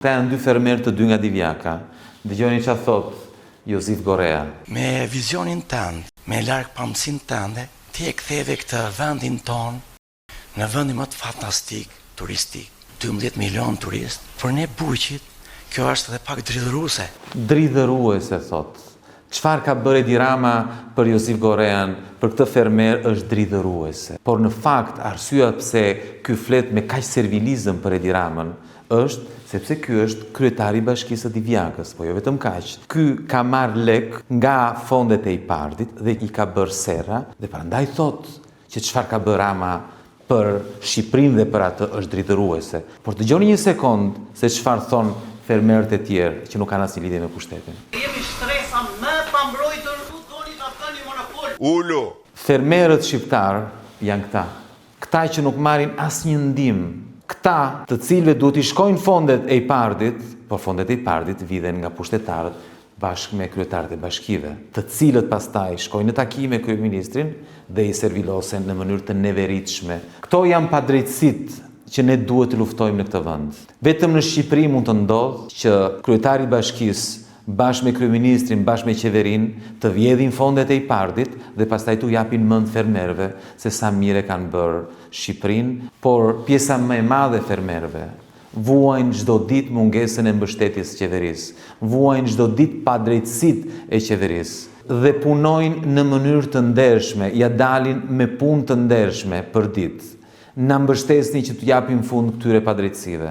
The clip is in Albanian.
Këta janë dy fermerë të dy nga Divjaka. Dëgjoni çfarë thot Josif Gorea. Me vizionin tënd, me larg pamësinë tënde, ti e ktheve këtë vendin ton në vendin më të fantastik turistik. 12 milion turist, për ne buqit, kjo është edhe pak dridhëruese. Dridhëruese, thot. Çfarë ka bërë Edi Rama për Josif Gorean, për këtë fermer është dridhëruese. Por në fakt, arsyeja pse ky flet me kaq servilizëm për Edi Ramën është sepse ky është kryetari i Bashkisë së Divjakës, po jo vetëm kaq. Ky ka marrë lek nga fondet e IPARD-it dhe i ka bërë serra dhe prandaj thot që çfarë ka bërë Rama për Shqipërinë dhe për atë është dridhëruese. Por dëgjoni një sekond se çfarë thon fermerët e tjerë që nuk kanë asnjë lidhje me pushtetin. Jemi shtresa më pambrojtur, nuk doni ta bëni monopol. Ulo. Fermerët shqiptar janë këta. Këta që nuk marrin asnjë ndihmë. Këta të cilëve duhet i shkojnë fondet e IPARD-it, por fondet e IPARD-it viden nga pushtetarët bashkë me kryetarët e bashkive, të cilët pastaj shkojnë në takime me kryeministrin dhe i servilosen në mënyrë të neveritshme. Këto janë padrejtësitë që ne duhet të luftojmë në këtë vend. Vetëm në Shqipëri mund të ndodhë që kryetari i bashkisë bashkë me kryeministrin, bashkë me qeverinë, të vjedhin fondet e IPARD-it dhe pastaj t'u japin mend fermerëve se sa mirë kanë bërë Shqipërinë, por pjesa më e madhe e fermerëve vuajnë çdo ditë mungesën e mbështetjes së qeverisë, vuajnë çdo ditë padrejtësitë e qeverisë dhe punojnë në mënyrë të ndershme, ja dalin me punë të ndershme për ditë. Na mbështesni që t'u japim fund këtyre padrejtësive.